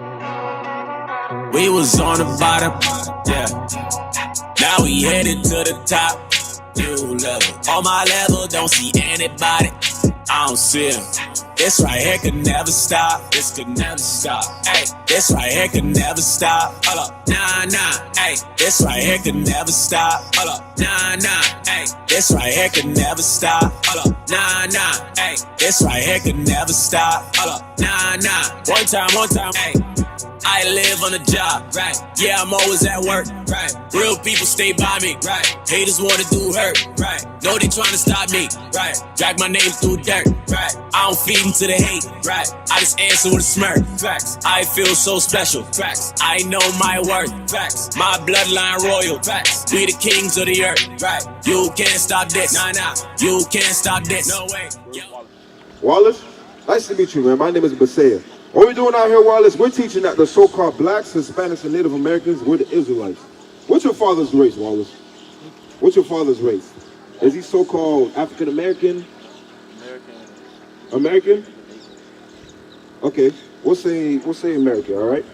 We was on the bottom, yeah. Now we headed to the top. New level. On my level, don't see anybody. I don't see him. This right here could never stop. This could never stop. Hey, this right here could never stop. Hold up, nah, nah. Hey, this right here could never stop. Hold up, nah, nah. Hey, this right here could never stop. Hold up, nah, nah. Hey, this right here could never stop. Hold up, nah, nah. One time. Hey. I live on the job, right? Yeah, I'm always at work, right? Real people stay by me, right? Haters wanna do hurt, right? Know they trying to stop me, right? Drag my name through dirt, right? I don't feed into the hate, right? I just answer with a smirk, facts. I feel so special, facts. I know my worth, facts. My bloodline royal, facts. We the kings of the earth, right? You can't stop this, nah. You can't stop this, no way. Wallace, nice to meet you, man. My name is Basea. What we're doing out here, Wallace, we're teaching that the so-called blacks, Hispanics, and Native Americans, we're the Israelites. What's your father's race, Wallace? What's your father's race? Is he so-called African-American? American? Okay, we'll say American, all right?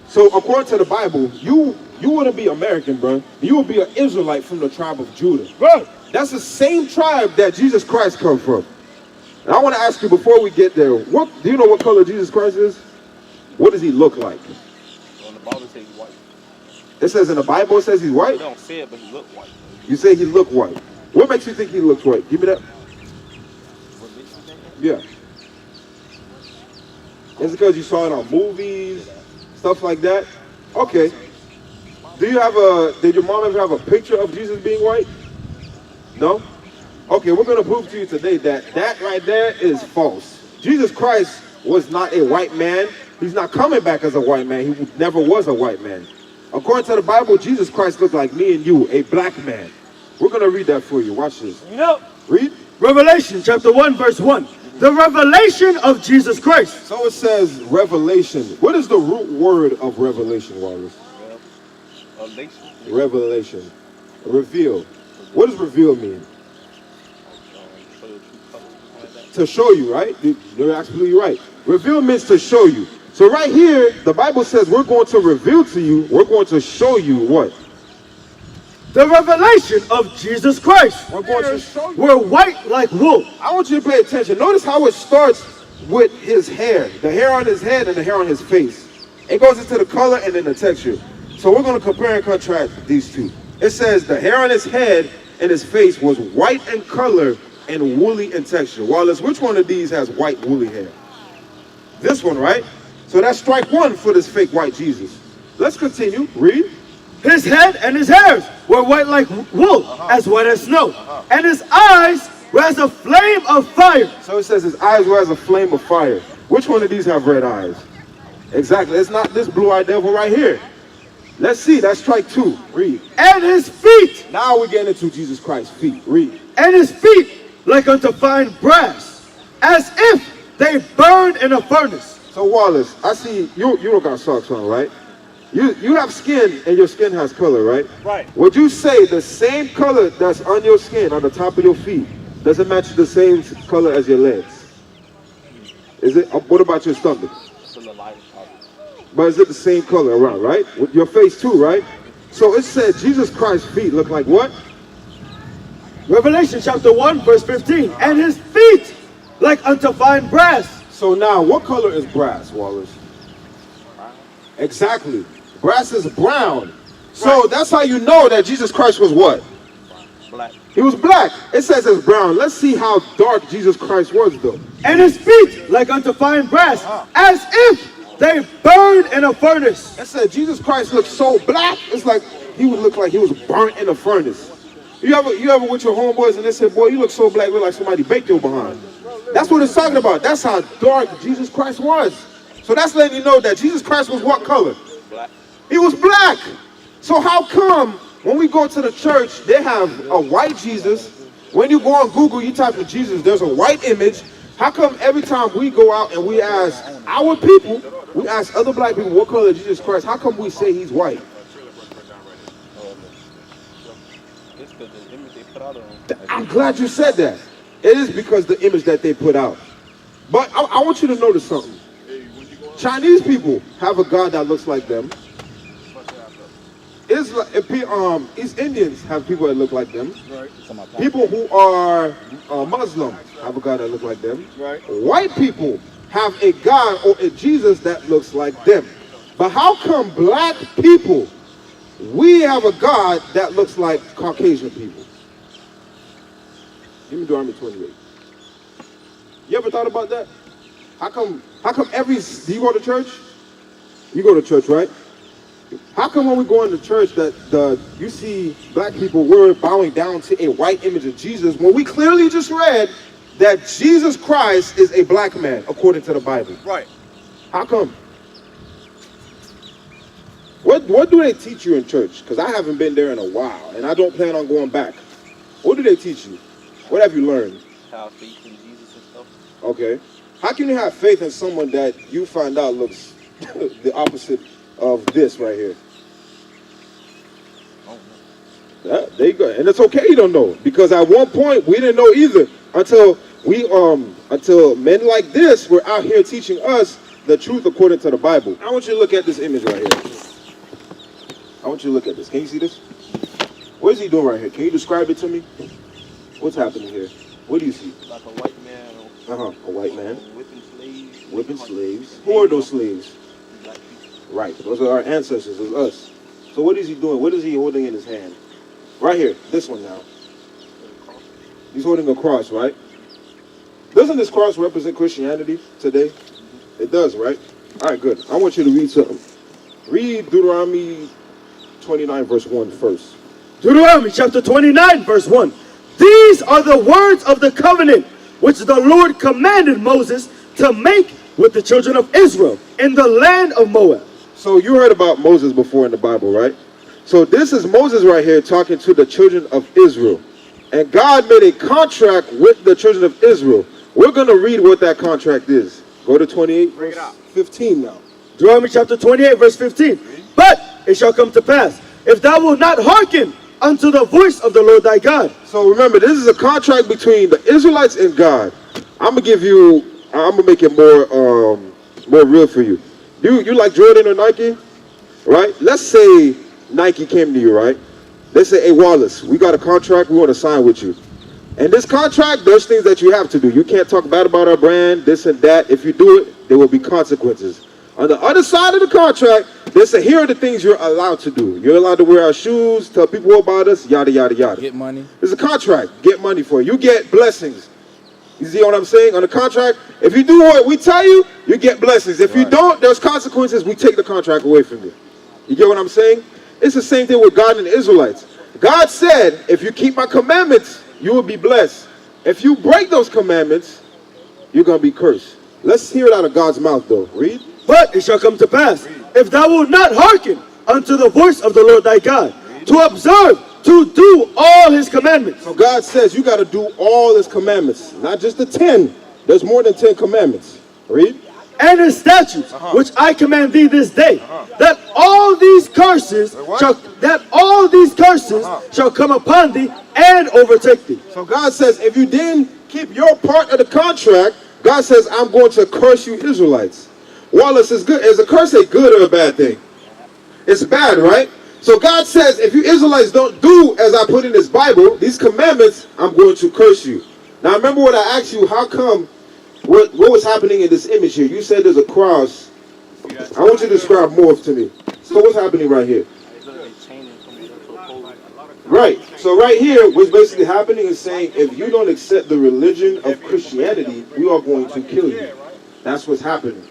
So according to the Bible, you wouldn't be American, bro. You would be an Israelite from the tribe of Judah. Bro, that's the same tribe that Jesus Christ come from. And I want to ask you before we get there, do you know what color Jesus Christ is? What does he look like? Well, the Bible says he's white. It says in the Bible it says he's white? You don't say it, but he look white. You say he look white. What makes you think he looks white? Give me that. What makes you think that? Yeah. Is it because you saw it on movies, stuff like that? Okay. Did your mom ever have a picture of Jesus being white? No? Okay, we're going to prove to you today that right there is false. Jesus Christ was not a white man. He's not coming back as a white man. He never was a white man. According to the Bible, Jesus Christ looked like me and you, a black man. We're going to read that for you. Watch this. You know, read. Revelation chapter 1, verse 1. The revelation of Jesus Christ. So it says revelation. What is the root word of revelation, Wallace? Revelation. Reveal. What does reveal mean? To show you, right? You're absolutely right. Reveal means to show you. So right here, the Bible says we're going to reveal to you, we're going to show you what? The revelation of Jesus Christ. We're going to show you. We're white like wool. I want you to pay attention. Notice how it starts with his hair. The hair on his head and the hair on his face. It goes into the color and then the texture. So we're going to compare and contrast these two. It says the hair on his head and his face was white in color and woolly in texture. Wallace, which one of these has white woolly hair? This one, right? So that's strike one for this fake white Jesus. Let's continue. Read. His head and his hairs were white like wool, as white as snow. And his eyes were as a flame of fire. So it says his eyes were as a flame of fire. Which one of these have red eyes? Exactly. It's not this blue-eyed devil right here. Let's see. That's strike two. Read. And his feet. Now we're getting into Jesus Christ's feet. Read. And his feet like unto fine brass, as if they burned in a furnace. So Wallace, I see you don't got socks on, right? You have skin and your skin has color, right? Right. Would you say the same color that's on your skin, on the top of your feet, doesn't match the same color as your legs? Is it? What about your stomach? But is it the same color around, right? With your face too, right? So it said Jesus Christ's feet look like what? Revelation chapter 1, verse 15. And his feet like unto fine brass. So now, what color is brass, Wallace? Exactly. Brass is brown. So that's how you know that Jesus Christ was what? Black. He was black. It says it's brown. Let's see how dark Jesus Christ was, though. And his feet like unto fine brass, as if they burned in a furnace. It said Jesus Christ looked so black, it's like he would look like he was burnt in a furnace. You ever with your homeboys and they said, boy, you look so black, look like somebody baked your behind. That's what it's talking about. That's how dark Jesus Christ was. So that's letting you know that Jesus Christ was what color? Black. He was black. So how come when we go to the church, they have a white Jesus? When you go on Google, you type in Jesus, there's a white image. How come every time we go out and we ask our people, we ask other black people, what color is Jesus Christ? How come we say he's white? It's because the image they put out on him. I'm glad you said that. It is because the image that they put out. But I want you to notice something. Chinese people have a God that looks like them. East Indians have people that look like them. Right. People who are Muslim have a God that looks like them. Right. White people have a God or a Jesus that looks like them. But how come black people, we have a God that looks like Caucasian people? Give me Deuteronomy 28. You ever thought about that? How come do you go to church? You go to church, right? How come when we go into church that you see black people, we're bowing down to a white image of Jesus when we clearly just read that Jesus Christ is a black man according to the Bible? Right. How come? What do they teach you in church? Because I haven't been there in a while and I don't plan on going back. What do they teach you? What have you learned? Have faith in Jesus and stuff. Okay. How can you have faith in someone that you find out looks the opposite of this right here? Yeah, there you go. And it's okay you don't know. Because at one point we didn't know either until men like this were out here teaching us the truth according to the Bible. I want you to look at this image right here. I want you to look at this. Can you see this? What is he doing right here? Can you describe it to me? What's happening here? What do you see? Like a white man. A white man. Whipping slaves. Whipping slaves. Who are those slaves? Black people. Right. Those are our ancestors. It's us. So what is he doing? What is he holding in his hand? Right here. This one now. He's holding a cross, right? Doesn't this cross represent Christianity today? It does, right? All right, good. I want you to read something. Read Deuteronomy 29, verse 1 first. Deuteronomy chapter 29, verse 1. These are the words of the covenant which the Lord commanded Moses to make with the children of Israel in the land of Moab. So you heard about Moses before in the Bible, right? So this is Moses right here talking to the children of Israel. And God made a contract with the children of Israel. We're going to read what that contract is. Go to 28, verse 15 now. Deuteronomy chapter 28, verse 15. But it shall come to pass, if thou wilt not hearken unto the voice of the Lord thy God. So remember, this is a contract between the Israelites and God. I'm gonna make it more real for you. You like Jordan or Nike, right? Let's say Nike came to you, right? They say, hey Wallace, we got a contract, we want to sign with you. And this contract, there's things that you have to do. You can't talk bad about our brand, this and that. If you do it, there will be consequences. On the other side of the contract, they say, here are the things you're allowed to do. You're allowed to wear our shoes, tell people about us, yada, yada, yada. Get money. There's a contract. Get money for it. You get blessings. You see what I'm saying? On the contract, if you do what we tell you, you get blessings. If you don't, there's consequences. We take the contract away from you. You get what I'm saying? It's the same thing with God and the Israelites. God said, if you keep my commandments, you will be blessed. If you break those commandments, you're going to be cursed. Let's hear it out of God's mouth, though. Read. But it shall come to pass, if thou wilt not hearken unto the voice of the Lord thy God, to observe, to do all his commandments. So God says you got to do all his commandments, not just the 10. There's more than 10 commandments. Read. And his statutes, which I command thee this day, that all these curses shall come upon thee and overtake thee. So God says, if you didn't keep your part of the contract, God says, I'm going to curse you Israelites. Wallace, is a curse a good or a bad thing? It's bad, right? So God says, if you Israelites don't do as I put in this Bible, these commandments, I'm going to curse you. Now remember what I asked you, how come, what was happening in this image here? You said there's a cross. I want you to describe more to me. So what's happening right here? Right. So right here, what's basically happening is saying, if you don't accept the religion of Christianity, we are going to kill you. That's what's happening.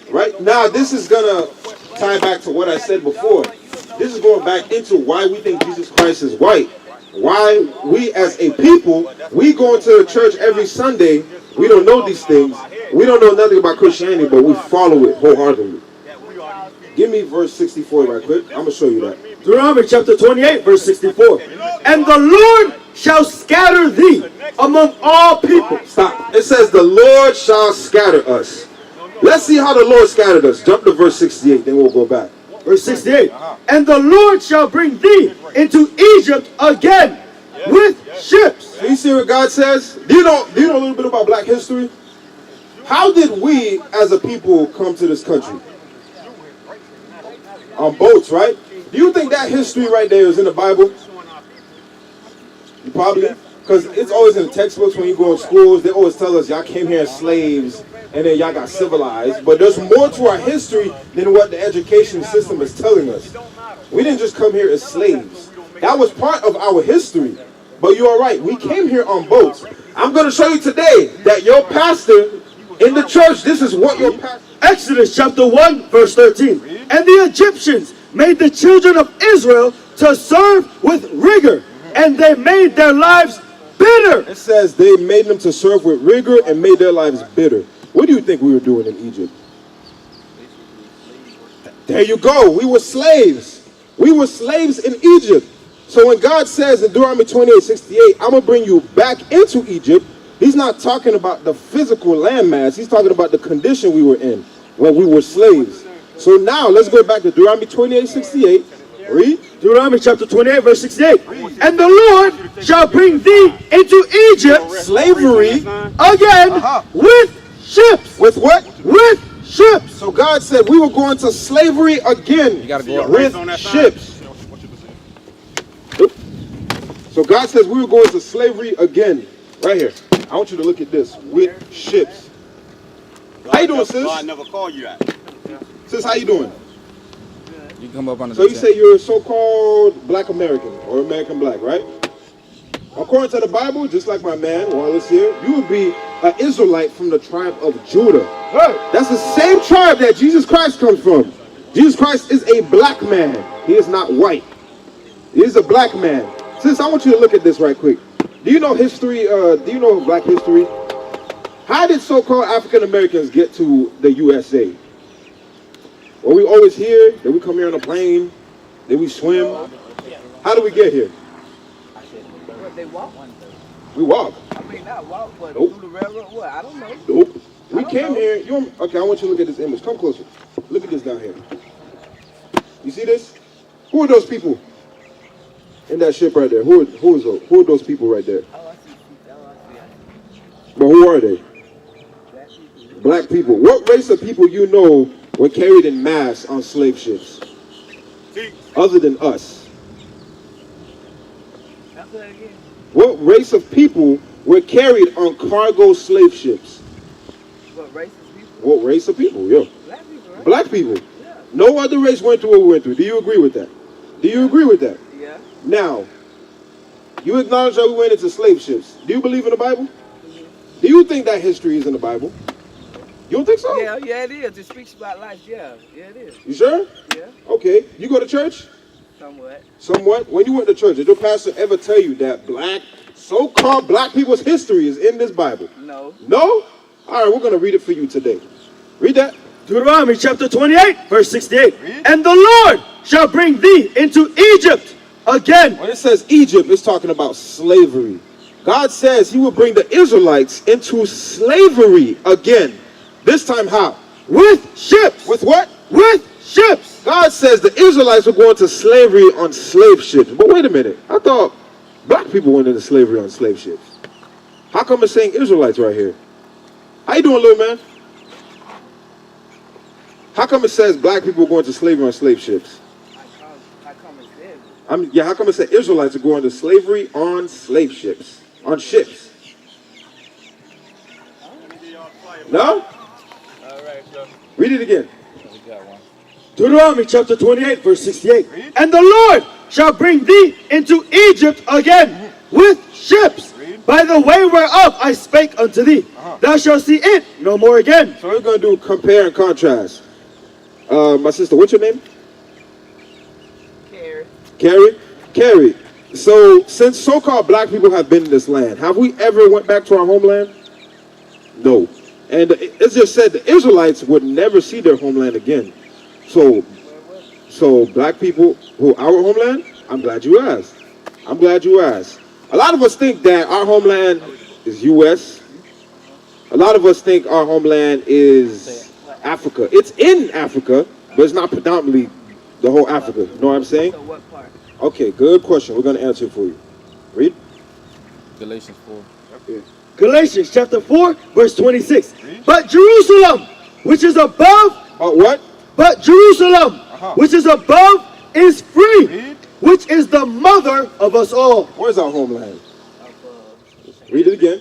Right? Now, this is going to tie back to what I said before. This is going back into why we think Jesus Christ is white. Why we as a people, we go into the church every Sunday. We don't know these things. We don't know nothing about Christianity, but we follow it wholeheartedly. Give me verse 64 right quick. I'm going to show you that. Deuteronomy chapter 28, verse 64. And the Lord shall scatter thee among all people. Stop. It says the Lord shall scatter us. Let's see how the Lord scattered us. Jump to verse 68, then we'll go back. Verse 68. And the Lord shall bring thee into Egypt again with ships. Do you see what God says? Do you know a little bit about black history? How did we as a people come to this country? On boats, right? Do you think that history right there is in the Bible? You probably, because it's always in the textbooks when you go in schools. They always tell us y'all came here as slaves and then y'all got civilized. But there's more to our history than what the education system is telling us. We didn't just come here as slaves. That was part of our history. But you are right. We came here on boats. I'm going to show you today that your pastor in the church, this is what your pastor... Exodus chapter 1, verse 13. And the Egyptians made the children of Israel to serve with rigor, and they made their lives bitter. It says they made them to serve with rigor and made their lives bitter. What do you think we were doing in Egypt? There you go. We were slaves. We were slaves in Egypt. So when God says in Deuteronomy 28:68, I'm going to bring you back into Egypt, he's not talking about the physical landmass. He's talking about the condition we were in when we were slaves. So now let's go back to Deuteronomy 28:68. Read. Deuteronomy chapter 28, verse 68. And the Lord shall bring thee into Egypt, Slavery again, with ships. with what? With ships. So God said we were going to slavery again with ships. So God says we were going to slavery again. Right here. I want you to look at this. With ships. How you doing, sis? God never called you that. Sis, how you doing? You come up on the So you say you're a so-called black American or American black, right? According to the Bible, just like my man Wallace here, you would be an Israelite from the tribe of Judah. Right. That's the same tribe that Jesus Christ comes from. Jesus Christ is a black man. He is not white. He is a black man. Sis, I want you to look at this right quick. Do you know history? Do you know black history? How did so-called African Americans get to the USA? Well, we always hear that we come here on a plane, then we swim. How do we get here? They walk. We walk. I mean, not walk, but Nope. through the railroad. What? I don't know. Nope. We don't came know. here. Okay, I want you to look at this image. Come closer. Look at this down here. You see this? Who are those people in that ship right there? Who are those people right there? Oh, I see. Oh, I see. But who are they? Black people. Black people. What race of people you know were carried in mass on slave ships? Other than us. After that again. What race of people were carried on cargo slave ships? What racist people? What race of people? Yeah. Black people, right? Black people. Yeah. No other race went through what we went through. Do you agree with that? Do you agree with that? Yeah. Now, you acknowledge that we went into slave ships. Do you believe in the Bible? Do you think that history is in the Bible? You don't think so? Yeah, it is. It speaks about life. Yeah, it is. You sure? Yeah, Okay. You go to church? somewhat. Somewhat. When you went to church, did your pastor ever tell you that so-called black people's history is in this Bible? No. No? All right, we're going to read it for you today. Read that. Deuteronomy chapter 28, verse 68. And the Lord shall bring thee into Egypt again. When it says Egypt, it's talking about slavery. God says he will bring the Israelites into slavery again. This time how? With ships. With what? With ships. God says the Israelites were going to slavery on slave ships. But wait a minute. I thought black people went into slavery on slave ships. How come it's saying Israelites right here? How you doing, little man? How come it says black people were going to slavery on slave ships? I come and said. How come it says Israelites are going to slavery on slave ships? On ships. No? All right, so. Read it again. Deuteronomy chapter 28, verse 68. And the Lord shall bring thee into Egypt again with ships, by the way whereof I spake unto thee. Thou shalt see it no more again. So we're going to do compare and contrast. My sister, what's your name? Carrie. Carrie. So since so-called black people have been in this land, have we ever went back to our homeland? No. And it's just said the Israelites would never see their homeland again. So black people who our homeland, I'm glad you asked. I'm glad you asked. A lot of us think that our homeland is U.S. A lot of us think our homeland is Africa. It's in Africa, but it's not predominantly the whole Africa. You know what I'm saying? So what part? Okay, good question. We're going to answer it for you. Read. Galatians 4. Yeah. Galatians chapter 4, verse 26. But Jerusalem, which is above, But what? but Jerusalem, which is above, is free, Read. which is the mother of us all. Where's our homeland? Read it again.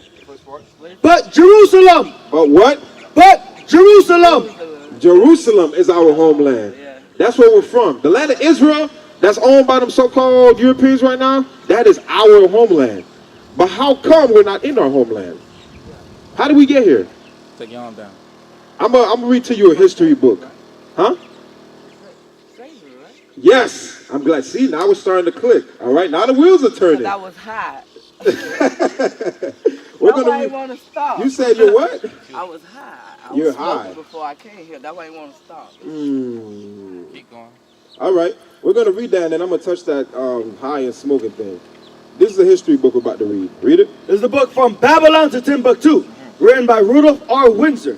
But Jerusalem, But what? but Jerusalem. Jerusalem is our homeland. That's where we're from. The land of Israel, that's owned by them so-called Europeans right now, that is our homeland. But how come we're not in our homeland? How did we get here? Take your arm down. I'm gonna read to you a history book. Huh? Yes. I'm glad. See, now it's starting to click. All right, now the wheels are turning. I was hot. We're That's why I gonna. want to stop. You said you're what? I was high. I You're was smoking high. before I came here. That's why I want to stop. Keep going. All right, we're gonna read that, and then I'm gonna touch that high and smoking thing. This is a history book we're about to read. Read it. This is the book From Babylon to Timbuktu, written by Rudolph R. Windsor.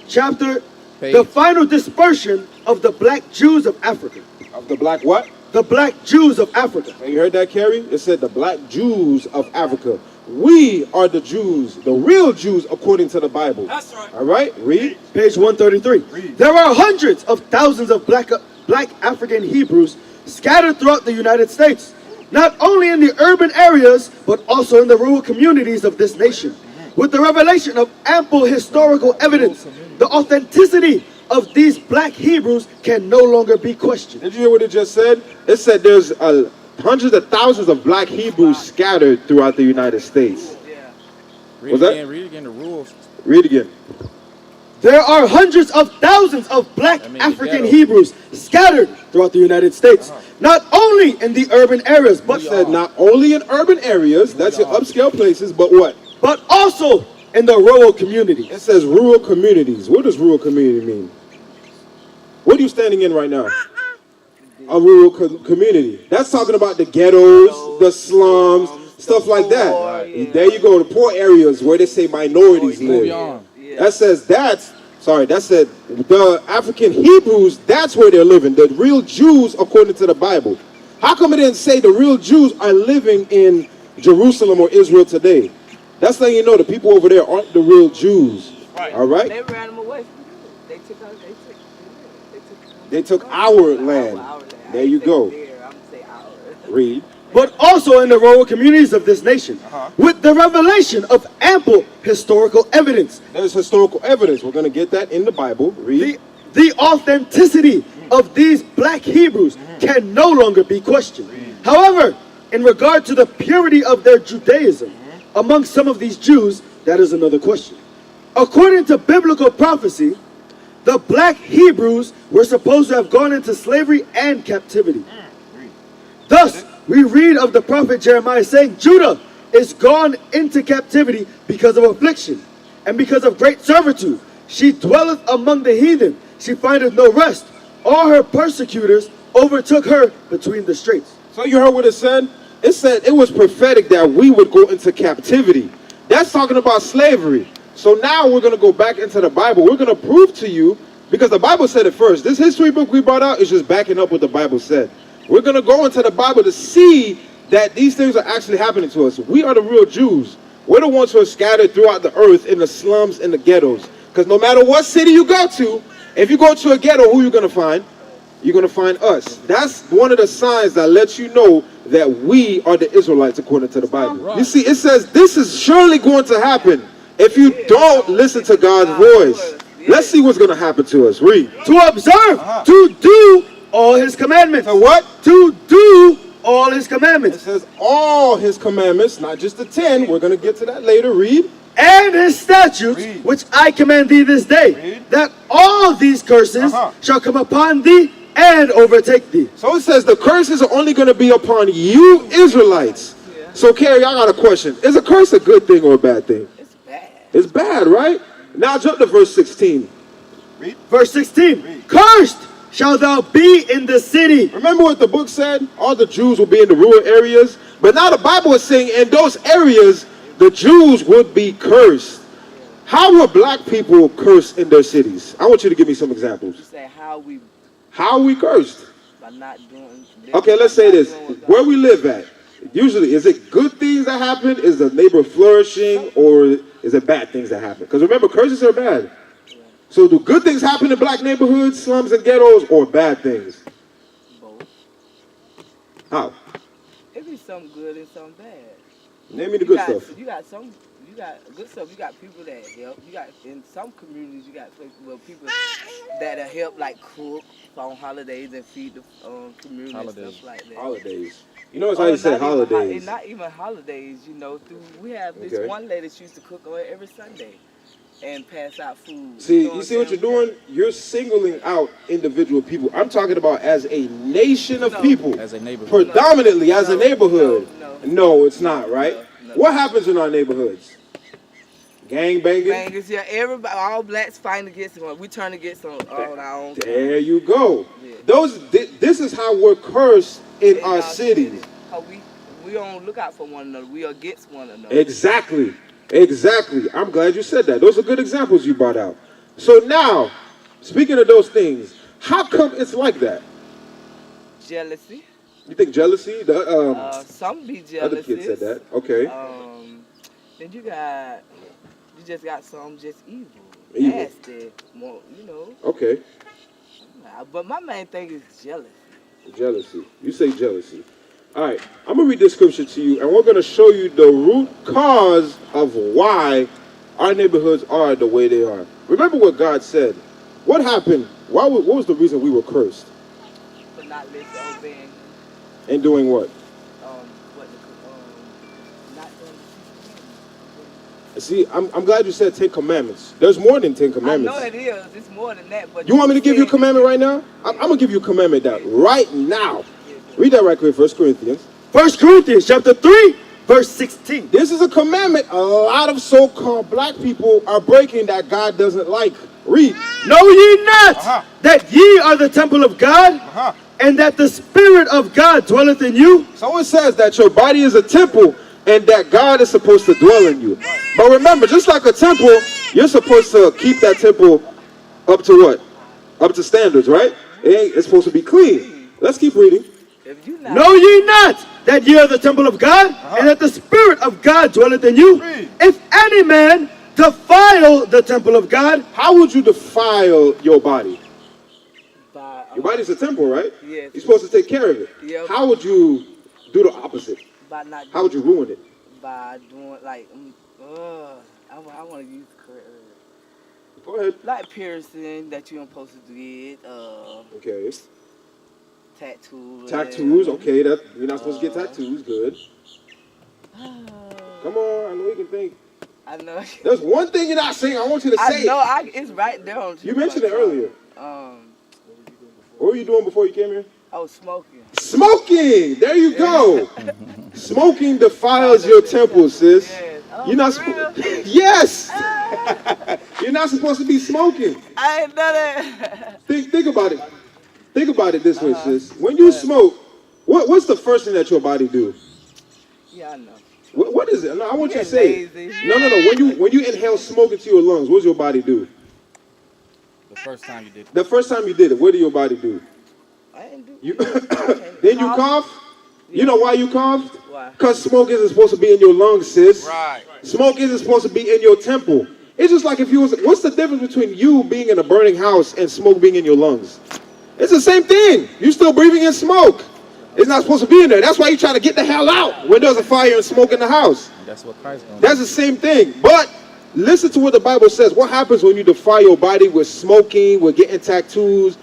Chapter, Page. The Final Dispersion of the Black Jews of Africa. Of the black what? The Black Jews of Africa. You heard that, Carrie? It said the black Jews of Africa. We are the Jews, the real Jews according to the Bible. That's right. All right, read. Page 133. There are hundreds of thousands of black African Hebrews scattered throughout the United States, not only in the urban areas, but also in the rural communities of this nation. With the revelation of ample historical evidence, the authenticity of these black Hebrews can no longer be questioned. Did you hear what it just said? It said there's hundreds of thousands of black Hebrews scattered throughout the United States. Read Was it that- again. Read again the rules. Read again. There are hundreds of thousands of black That means African ghetto. Hebrews scattered throughout the United States, not only in the urban areas, It said not only in urban areas, that's your upscale places, but what? but also in the rural communities. It says rural communities. What does rural community mean? What are you standing in right now? A rural community. That's talking about the ghettos, the slums, stuff like that. There you go, the poor areas where they say minorities Move your live. arm. That says that said the African Hebrews, that's where they're living. The real Jews according to the Bible. How come it didn't say the real Jews are living in Jerusalem or Israel today? That's letting you know the people over there aren't the real Jews. Right. All right? They ran them away from you. They took out. They took our land. There you go. I'm gonna say our. Read. But also in the rural communities of this nation, with the revelation of ample historical evidence. There's historical evidence. We're going to get that in the Bible. Read. The authenticity of these black Hebrews can no longer be questioned. However, in regard to the purity of their Judaism, among some of these Jews, that is another question. According to biblical prophecy, the black Hebrews were supposed to have gone into slavery and captivity. Thus, we read of the prophet Jeremiah saying, Judah is gone into captivity because of affliction and because of great servitude. She dwelleth among the heathen. She findeth no rest. All her persecutors overtook her between the straits. So you heard what it said? It said it was prophetic that we would go into captivity. That's talking about slavery. So now we're going to go back into the Bible. We're going to prove to you, because the Bible said it first. This history book we brought out is just backing up what the Bible said. We're going to go into the Bible to see that these things are actually happening to us. We are the real Jews. We're the ones who are scattered throughout the earth in the slums and the ghettos. Because no matter what city you go to, if you go to a ghetto, who are you going to find? You're going to find us. That's one of the signs that lets you know that we are the Israelites according to the Bible. Right. You see, it says this is surely going to happen if you don't listen to God's voice. Let's see what's going to happen to us. Read. To observe, to do all his commandments. To what? To do all his It commandments. says all his commandments, not just the 10. We're going to get to that later. Read. And his statutes, Read. which I command thee this day, Read. that all these curses shall come upon thee and overtake thee. So it says the curses are only going to be upon you Israelites. So Carrie, I got a question. Is a curse a good thing or a bad thing? It's bad. It's bad, right? Now jump to verse 16. Verse 16. Cursed shall thou be in the city. Remember what the book said? All the Jews will be in the rural areas. But now the Bible is saying in those areas, the Jews would be cursed. How were black people cursed in their cities? I want you to give me some You examples. say how we How are we cursed? by not doing. Okay, let's say this. Where we live at, Usually, is it good things that happen? Is the neighbor flourishing, or is it bad things that happen? Because remember, curses are bad. So do good things happen in black neighborhoods, slums, and ghettos, or bad things? Both. How? It be some good and some bad. Name me the good stuff. You got good stuff. You got people that help. You got in some communities. You got people that help, like cook on holidays and feed the community and stuff like that. Holidays. You notice how you said holidays. Not even holidays. You know, we have this one lady that used to cook on every Sunday and pass out food. See, you see what you're doing? You're singling out individual people. I'm talking about as a nation of people. As a neighborhood. Predominantly as a neighborhood. No, it's not, right? No. What happens in our neighborhoods? Gang banging? Bangers, yeah. Everybody, all blacks fighting against one. We turn against on our own. There you go. Yeah. This is how we're cursed in our cities. We don't look out for one another. We are against one another. Exactly. I'm glad you said that. Those are good examples you brought out. So now, speaking of those things, how come it's like that? Jealousy. You think jealousy? Some be jealous. Other kids said that. Okay. Then you just got some just evil. Nasty. More, you know. Okay. But my main thing is jealousy. Jealousy. You say jealousy. All right. I'm going to read this scripture to you, and we're going to show you the root cause of why our neighborhoods are the way they are. Remember what God said. What happened? What was the reason we were cursed? For not listening, obeying. And doing what? Not doing the See, I'm glad you said 10 commandments. There's more than 10 commandments. I know it is. It's more than that. But you want me to give you a commandment right now? I'm going to give you a commandment right now. Read that right quick, 1 Corinthians. 1 Corinthians chapter 3, verse 16. This is a commandment a lot of so-called black people are breaking that God doesn't like. Read. Know ye not that ye are the temple of God, and that the Spirit of God dwelleth in you? So it says that your body is a temple, and that God is supposed to dwell in you. But remember, just like a temple, you're supposed to keep that temple up to what? Up to standards, right? It's supposed to be clean. Let's keep reading. Know ye not that ye are the temple of God, and that the Spirit of God dwelleth in you? If any man defile the temple of God. How would you defile your body? Your body's a temple, right? Yes. You're supposed to take care of it. Yep. How would you do the opposite? How would you ruin it? By doing like, I want to use the correct word. Go ahead. Like piercing that you're supposed to get. Okay. Tattoos. Tattoos, okay. That you're not supposed to get tattoos. Good. Come on, I know you can think. I know. There's one thing you're not saying. I want you to say. I know. It's right there on. You mentioned it earlier. What were you doing before you came here? I was smoking. Smoking! There you go. Smoking defiles your temple, sis. Yes. You're not supposed. Yes. You're not supposed to be smoking. I ain't done it. Think about it. Think about it this way, sis. When you smoke, what's the first thing that your body do? Yeah, I know. What is it? No, I want you to say it. No. When you inhale smoke into your lungs, what does your body do? The first time you did it. The first time you did it, what did your body do? I didn't do you. Then you cough? Yeah. You know why you coughed? Why? Because smoke isn't supposed to be in your lungs, sis. Right. Smoke isn't supposed to be in your temple. It's just like if you was, what's the difference between you being in a burning house and smoke being in your lungs? It's the same thing. You're still breathing in smoke. It's not supposed to be in there. That's why you try to get the hell out when there's a fire and smoke in the house. That's what Christ does. That's the same thing. But listen to what the Bible says. What happens when you defile your body with smoking, with getting tattoos,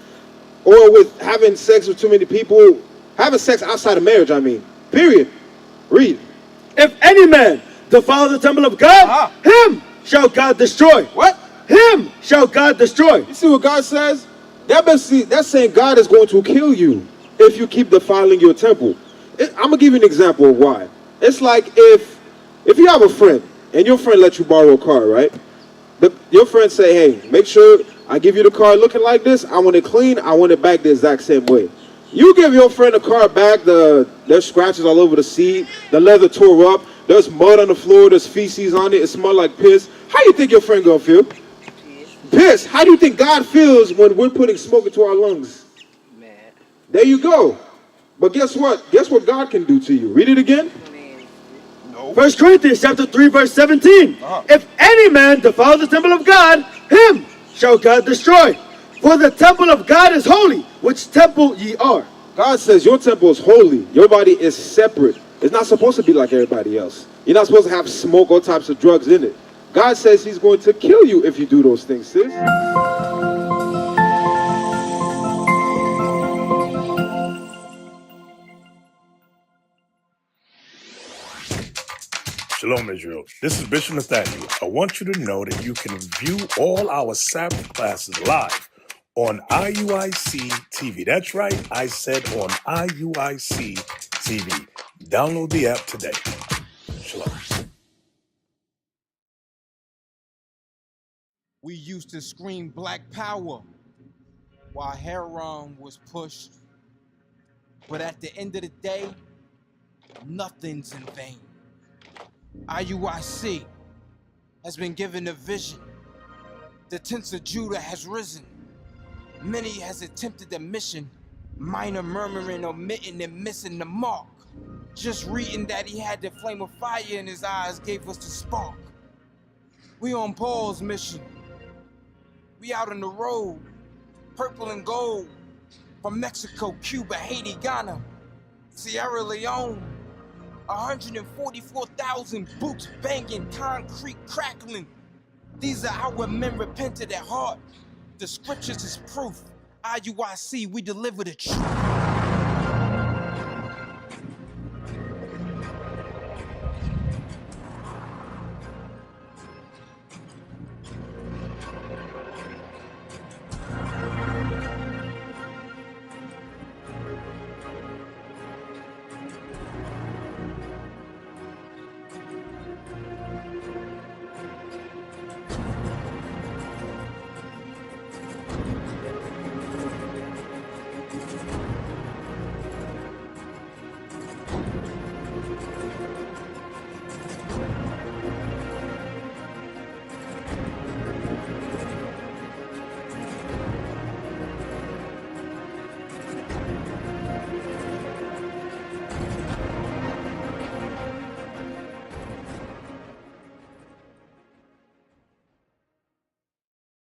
or with having sex with too many people? Having sex outside of marriage, I mean. Period. Read. If any man defile the temple of God, him shall God destroy. What? Him shall God destroy. You see what God says? That's saying God is going to kill you if you keep defiling your temple. I'm going to give you an example of why. It's like if you have a friend and your friend lets you borrow a car, right? But your friend say, hey, make sure I give you the car looking like this. I want it clean. I want it back the exact same way. You give your friend a car back, there's scratches all over the seat, the leather tore up, there's mud on the floor, there's feces on it, it smells like piss. How do you think your friend gonna feel? Piss. How do you think God feels when we're putting smoke into our lungs? Mad. There you go. But guess what? Guess what God can do to you? Read it again. No. 1 Corinthians chapter 3, verse 17. If any man defile the temple of God, him shall God destroy. For the temple of God is holy, which temple ye are. God says your temple is holy. Your body is separate. It's not supposed to be like everybody else. You're not supposed to have smoke, all types of drugs in it. God says he's going to kill you if you do those things, sis. Shalom, Israel. This is Bishop Nathaniel. I want you to know that you can view all our Sabbath classes live on IUIC TV. That's right, I said on IUIC TV. Download the app today. Shalom. We used to scream Black Power while Heron was pushed. But at the end of the day, nothing's in vain. IUIC has been given a vision. The tents of Judah has risen. Many has attempted the mission, minor murmuring, omitting, and missing the mark. Just reading that he had the flame of fire in his eyes gave us the spark. We on Paul's mission. We out on the road, purple and gold, from Mexico, Cuba, Haiti, Ghana, Sierra Leone. 144,000 boots banging, concrete crackling. These are our men repented at heart. The scriptures is proof. IUIC, we deliver the truth.